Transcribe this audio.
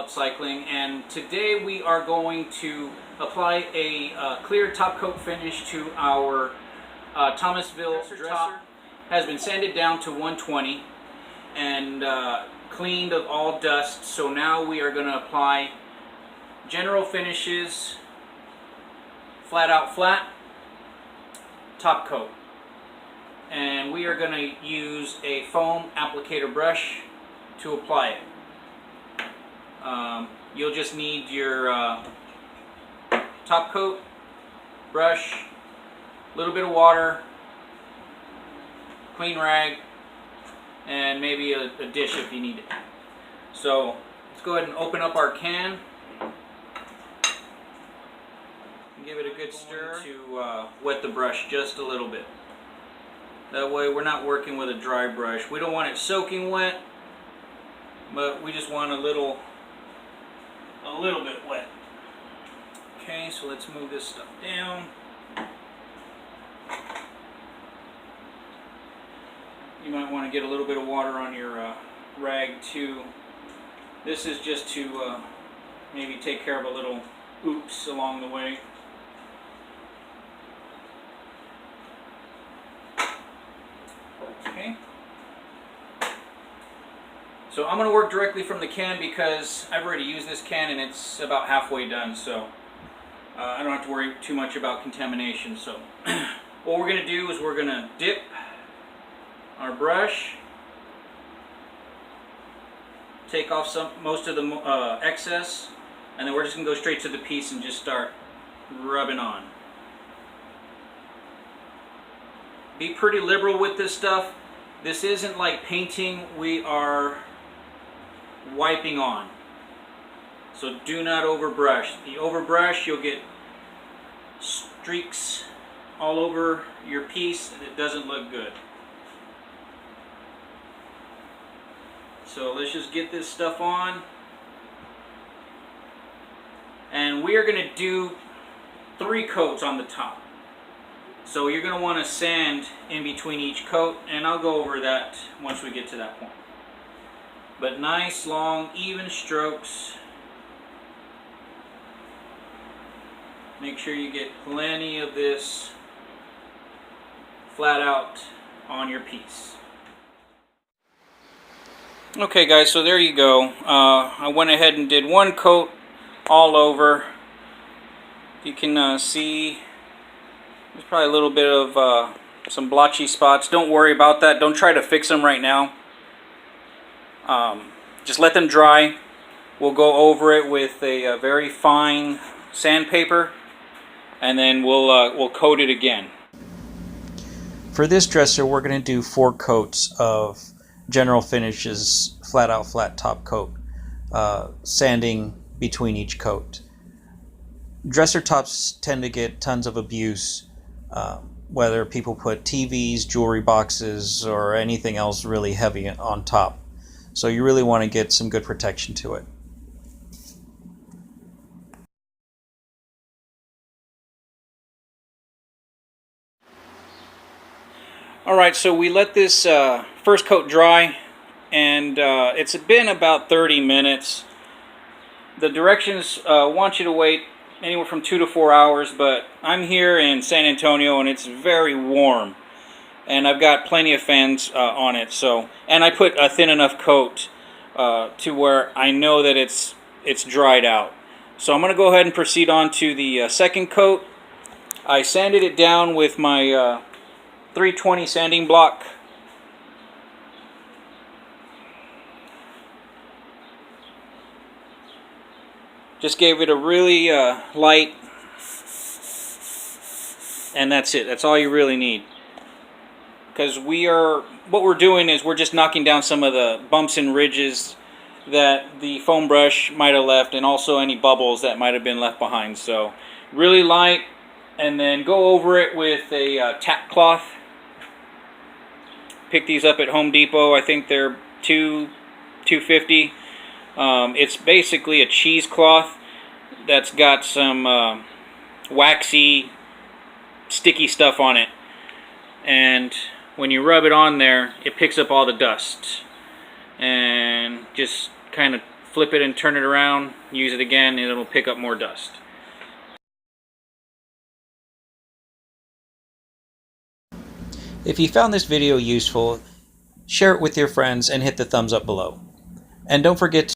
upcycling, and today we are going to apply a clear top coat finish to our Thomasville dresser. Top has been sanded down to 120 and cleaned of all dust, so now we are going to apply general finishes, flat out flat top coat. And we are going to use a foam applicator brush to apply it. You'll just need your top coat, brush, a little bit of water, clean rag, and maybe a dish if you need it. So let's go ahead and open up our can. Give it a good stir to wet the brush just a little bit. That way we're not working with a dry brush. We don't want it soaking wet, but we just want a little bit wet. Okay, so let's move this stuff down. You might want to get a little bit of water on your rag too. This is just to maybe take care of a little oops along the way. Okay. So I'm going to work directly from the can because I've already used this can and it's about halfway done, so I don't have to worry too much about contamination. So what we're going to do is we're going to dip our brush, take off most of the excess, and then we're just going to go straight to the piece and just start rubbing on. Be pretty liberal with this stuff. This isn't like painting, we are wiping on. So do not overbrush. If you overbrush, you'll get streaks all over your piece and it doesn't look good. So let's just get this stuff on. And we are going to do 3 coats on the top. So you're going to want to sand in between each coat, and I'll go over that once we get to that point. But nice, long, even strokes. Make sure you get plenty of this flat out on your piece. Okay guys, so there you go. I went ahead and did 1 coat all over. You can see there's probably a little bit of some blotchy spots. Don't worry about that. Don't try to fix them right now. Just let them dry. We'll go over it with a very fine sandpaper, and then we'll coat it again. For this dresser, we're going to do 4 coats of general finishes, flat out flat top coat, sanding between each coat. Dresser tops tend to get tons of abuse. Whether people put TVs, jewelry boxes, or anything else really heavy on top. So you really want to get some good protection to it. Alright, so we let this first coat dry, and it's been about 30 minutes. The directions want you to wait anywhere from 2 to 4 hours, but I'm here in San Antonio and it's very warm, and I've got plenty of fans on it. So, and I put a thin enough coat to where I know that it's dried out. So I'm going to go ahead and proceed on to the second coat. I sanded it down with my 320 sanding block. Just gave it a really light, and that's it. That's all you really need. Because what we're doing is we're just knocking down some of the bumps and ridges that the foam brush might have left, and also any bubbles that might have been left behind. So really light, and then go over it with a tack cloth. Pick these up at Home Depot. I think they're $2.50. It's basically a cheesecloth that's got some waxy, sticky stuff on it, and when you rub it on there, it picks up all the dust and just kind of flip it and turn it around, use it again, and it'll pick up more dust. If you found this video useful, share it with your friends and hit the thumbs up below. And don't forget to